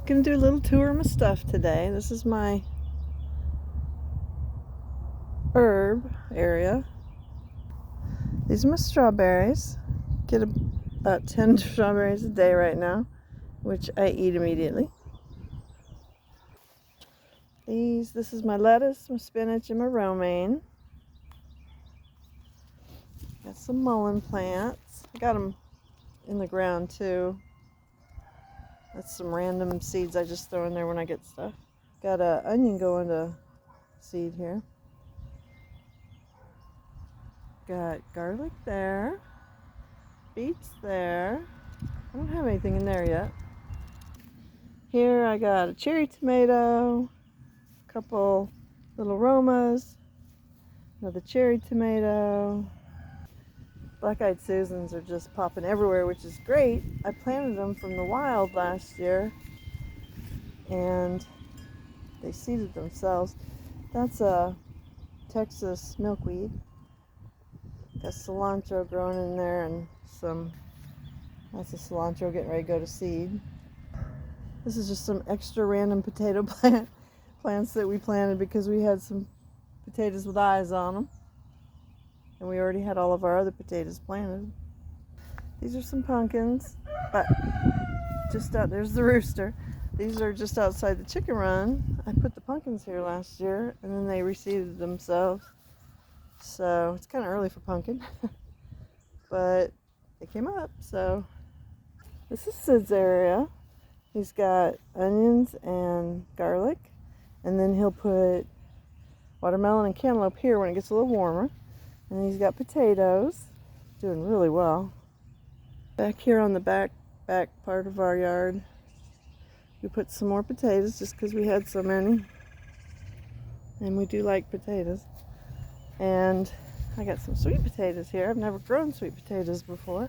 Gonna do a little tour of my stuff today. This is my herb area. These are my strawberries. Get about 10 strawberries a day right now, which I eat immediately. This is my lettuce, my spinach, and my romaine. Got some mullein plants. I got them in the ground too. That's some random seeds I just throw in there when I get stuff. Got an onion going to seed here. Got garlic there. Beets there. I don't have anything in there yet. Here I got a cherry tomato, a couple little Romas, another cherry tomato. Black-eyed Susans are just popping everywhere, which is great. I planted them from the wild last year and they seeded themselves. That's a Texas milkweed. Got cilantro growing in there and that's a cilantro getting ready to go to seed. This is just some extra random potato plants that we planted because we had some potatoes with eyes on them. And we already had all of our other potatoes planted. These are some pumpkins, but just out there's the rooster. These are just outside the chicken run. I put the pumpkins here last year and then they reseeded themselves. So it's kind of early for pumpkin, but they came up. So this is Sid's area. He's got onions and garlic, and then he'll put watermelon and cantaloupe here when it gets a little warmer. And he's got potatoes, doing really well. Back here on the back part of our yard, we put some more potatoes just because we had so many. And we do like potatoes. And I got some sweet potatoes here. I've never grown sweet potatoes before.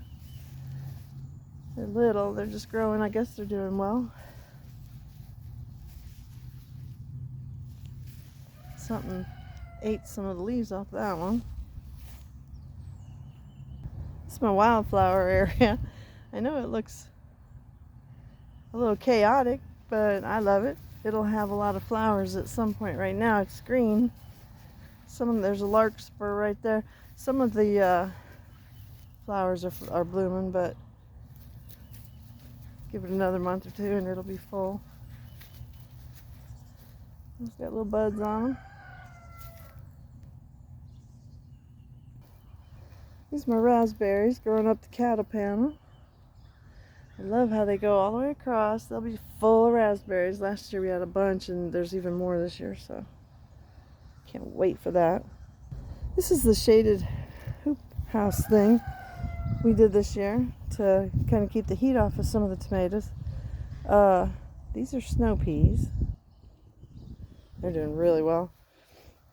They're little, they're just growing. I guess they're doing well. Something ate some of the leaves off that one. It's my wildflower area. I know it looks a little chaotic, but I love it. It'll have a lot of flowers at some point. Right now it's green. There's a larkspur right there. Some of the flowers are blooming, but give it another month or two and it'll be full. It's got little buds on them. These are my raspberries growing up the cattle panel. I love how they go all the way across. They'll be full of raspberries. Last year we had a bunch and there's even more this year, so can't wait for that. This is the shaded hoop house thing we did this year to kind of keep the heat off of some of the tomatoes. These are snow peas. They're doing really well.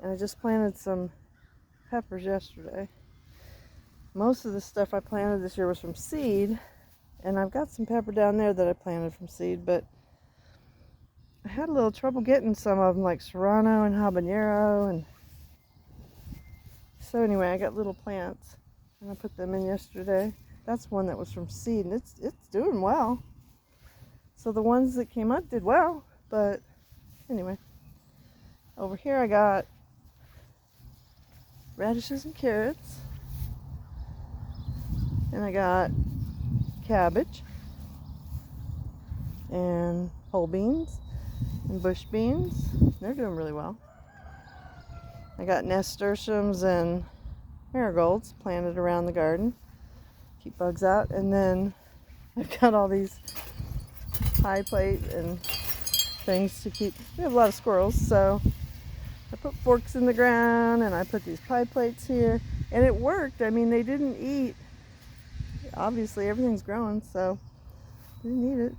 And I just planted some peppers yesterday. Most of the stuff I planted this year was from seed, and I've got some pepper down there that I planted from seed, but I had a little trouble getting some of them, like serrano and habanero, and so anyway, I got little plants and I put them in yesterday. That's one that was from seed, and it's doing well. So the ones that came up did well, but anyway. Over here I got radishes and carrots. And I got cabbage and whole beans and bush beans. They're doing really well. I got nasturtiums and marigolds planted around the garden. Keep bugs out. And then I've got all these pie plate and things to keep. We have a lot of squirrels, so I put forks in the ground and I put these pie plates here. And it worked. I mean, they didn't eat. Obviously everything's growing, so didn't need it.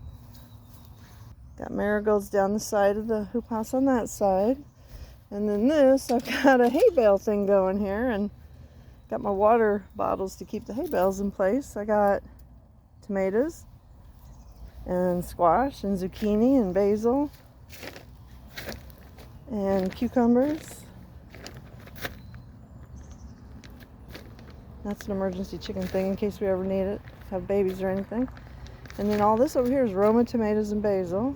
Got marigolds down the side of the hoop house on that side. And then I've got a hay bale thing going here and got my water bottles to keep the hay bales in place. I got tomatoes and squash and zucchini and basil and cucumbers. That's an emergency chicken thing in case we ever need it, have babies or anything. And then all this over here is Roma tomatoes and basil.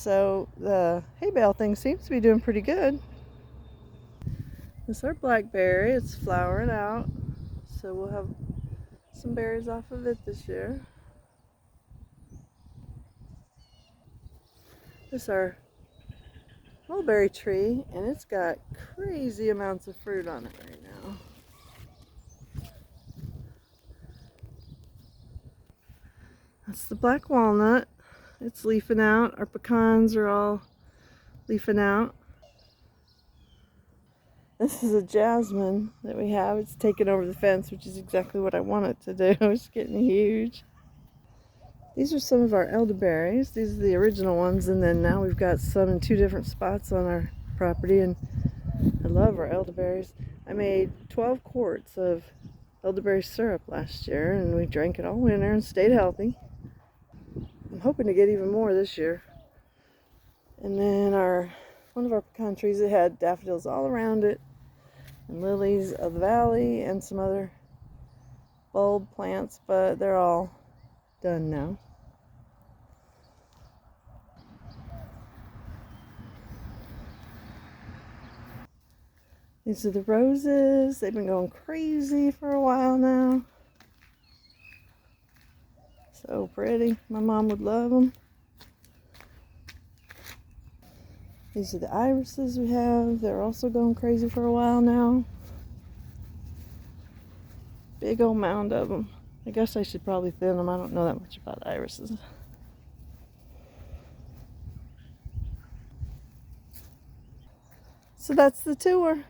So the hay bale thing seems to be doing pretty good. This is our blackberry. It's flowering out. So we'll have some berries off of it this year. This is our mulberry tree, and it's got crazy amounts of fruit on it right now. That's the black walnut. It's leafing out. Our pecans are all leafing out. This is a jasmine that we have. It's taken over the fence, which is exactly what I want it to do. It's getting huge. These are some of our elderberries. These are the original ones, and then now we've got some in 2 different spots on our property, and I love our elderberries. I made 12 quarts of elderberry syrup last year, and we drank it all winter and stayed healthy. I'm hoping to get even more this year. And then one of our pecan trees, it had daffodils all around it, and lilies of the valley, and some other bulb plants, but they're all done now. These are the roses. They've been going crazy for a while now. So pretty. My mom would love them. These are the irises we have. They're also going crazy for a while now. Big old mound of them. I guess I should probably thin them. I don't know that much about irises. So that's the tour.